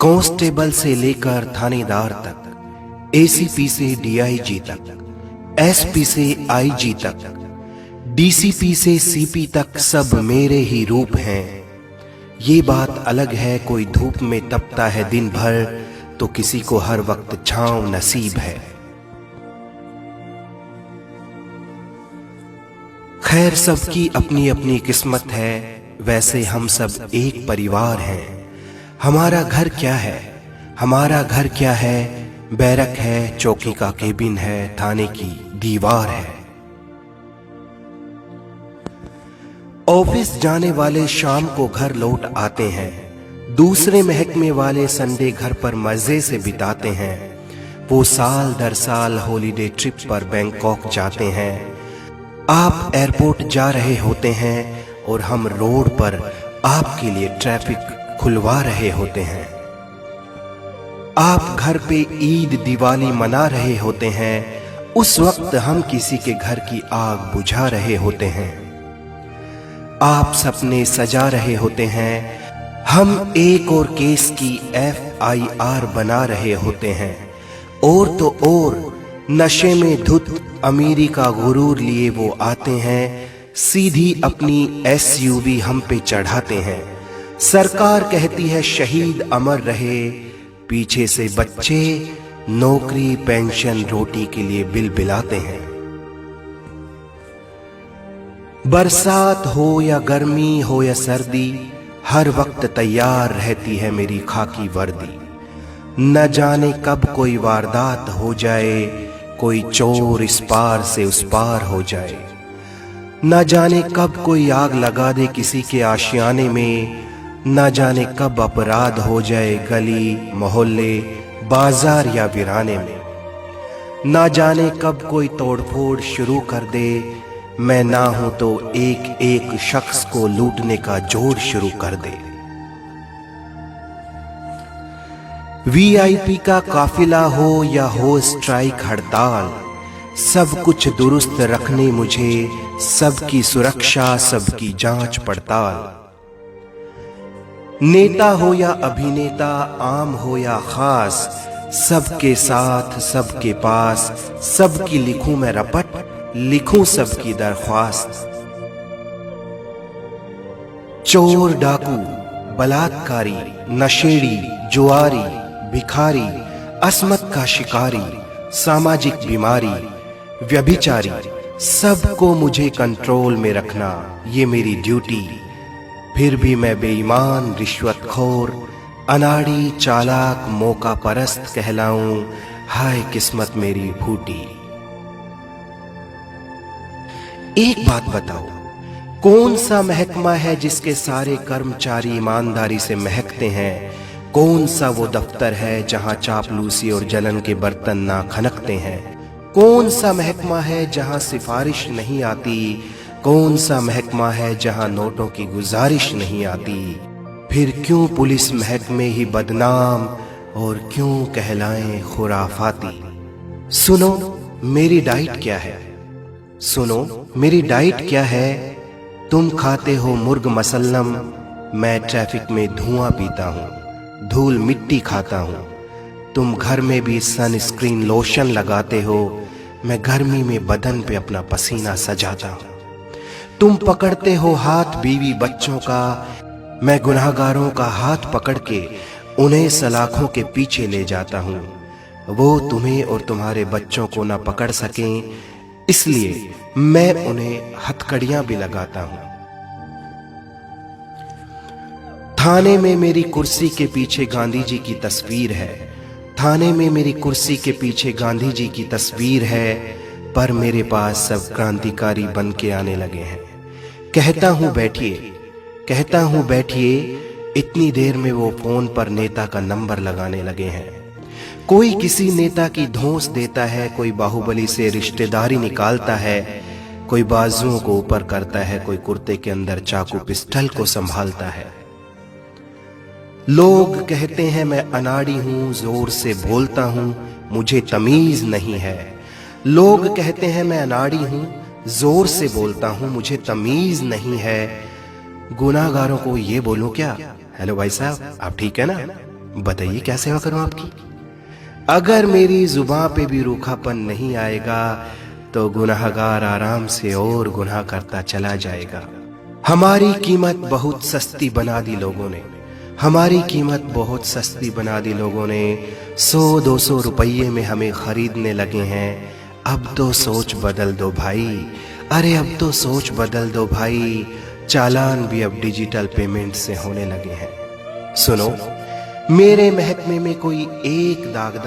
Constable से लेकर थानेदार तक, एसीपी से डीआईजी तक, एसपी से आईजी तक, डीसीपी से सीपी तक सब मेरे ही रूप हैं। ये बात अलग है कोई धूप में तपता है दिन भर, तो किसी को हर वक्त छांव नसीब है। खैर सबकी अपनी अपनी किस्मत है, वैसे हम सब एक परिवार हैं। हमारा घर क्या है, हमारा घर क्या है, बैरक है, चौकी का केबिन है, थाने की दीवार है। ऑफिस जाने वाले शाम को घर लौट आते हैं, दूसरे महकमे वाले संडे घर पर मजे से बिताते हैं। वो साल दर साल हॉलीडे ट्रिप पर बैंकॉक जाते हैं। आप एयरपोर्ट जा रहे होते हैं और हम रोड पर आपके लिए ट्रैफिक खुलवा रहे होते हैं। आप घर पे ईद दिवाली मना रहे होते हैं, उस वक्त हम किसी के घर की आग बुझा रहे होते हैं। आप सपने सजा रहे होते हैं, हम एक और केस की FIR बना रहे होते हैं। और तो और नशे में धुत अमीरी का गुरूर लिए वो आते हैं, सीधी अपनी SUV हम पे चढ़ाते हैं। सरकार कहती है शहीद अमर रहे, पीछे से बच्चे नौकरी पेंशन रोटी के लिए बिलबिलाते हैं। बरसात हो या गर्मी हो या सर्दी, हर वक्त तैयार रहती है मेरी खाकी वर्दी। न जाने कब कोई वारदात हो जाए, कोई चोर इस पार से उस पार हो जाए। न जाने कब कोई आग लगा दे किसी के आशियाने में, न जाने कब अपराध हो जाए गली मोहल्ले बाजार या वीराने में। न जाने कब कोई तोड़फोड़ शुरू कर दे, मैं ना हूं तो एक एक शख्स को लूटने का जोर शुरू कर दे। VIP का काफिला हो या हो स्ट्राइक हड़ताल, सब कुछ दुरुस्त रखने मुझे, सबकी सुरक्षा सबकी जांच पड़ताल। नेता हो या अभिनेता, आम हो या खास, सबके साथ सबके पास, सबकी लिखूं मैं रपट, लिखूं सबकी दरख्वास्त। चोर डाकू बलात्कारी नशेड़ी जुआरी भिखारी अस्मत का शिकारी सामाजिक बीमारी व्यभिचारी, सबको मुझे कंट्रोल में रखना ये मेरी ड्यूटी। फिर भी मैं बेईमान रिश्वतखोर अनाड़ी चालाक मौका परस्त कहलाऊं, हाय किस्मत मेरी फूटी। एक बात बताओ, कौन सा महकमा है जिसके सारे कर्मचारी ईमानदारी से महकते हैं? कौन सा वो दफ्तर है जहां चापलूसी और जलन के बर्तन ना खनकते हैं? कौन सा महकमा है जहां सिफारिश नहीं आती? कौन सा महकमा है जहां नोटों की गुजारिश नहीं आती? फिर क्यों पुलिस महकमे ही बदनाम और क्यों कहलाएं खुराफाती? सुनो मेरी डाइट क्या है, सुनो मेरी डाइट क्या है। तुम खाते हो मुर्ग मसल्लम, मैं ट्रैफिक में धुआं पीता हूँ, धूल मिट्टी खाता हूँ। तुम घर में भी सनस्क्रीन लोशन लगाते हो, मैं गर्मी में बदन पे अपना पसीना सजाता हूँ। तुम पकड़ते हो हाथ बीवी बच्चों का, मैं गुनाहगारों का हाथ पकड़ के उन्हें सलाखों के पीछे ले जाता हूँ। वो तुम्हें और तुम्हारे बच्चों को ना पकड़ सकें, इसलिए मैं उन्हें हथकड़ियां भी लगाता हूँ। थाने में मेरी कुर्सी के पीछे गांधी जी की तस्वीर है, थाने में मेरी कुर्सी के पीछे गांधी जी की तस्वीर है, पर मेरे पास सब क्रांतिकारी बन के आने लगे हैं। कहता हूं बैठिए, कहता हूं बैठिए, इतनी देर में वो फोन पर नेता का नंबर लगाने लगे हैं। कोई किसी नेता की धौंस देता है, कोई बाहुबली से रिश्तेदारी निकालता है, कोई बाजुओं को ऊपर करता है, कोई कुर्ते के अंदर चाकू पिस्टल को संभालता है। लोग कहते हैं मैं अनाड़ी हूं, जोर से बोलता हूं, मुझे तमीज नहीं है। लोग कहते हैं मैं अनाड़ी हूं, जोर से बोलता हूं, मुझे तमीज नहीं है। गुनाहगारों को ये बोलूं क्या, हेलो भाई साहब आप ठीक है ना? बताइए क्या सेवा करूं आपकी। अगर मेरी जुबां पे भी रूखापन नहीं आएगा तो गुनाहगार आराम से और गुनाह करता चला जाएगा। हमारी कीमत बहुत सस्ती बना दी लोगों ने, हमारी कीमत बहुत सस्ती बना दी लोगों ने। 100-200 रुपये में हमें खरीदने लगे हैं। अब तो सोच बदल दो भाई, अरे अब तो सोच बदल दो भाई। चालान भी अब डिजिटल पेमेंट से होने लगे हैं। सुनो, मेरे महकमे में कोई एक दागदार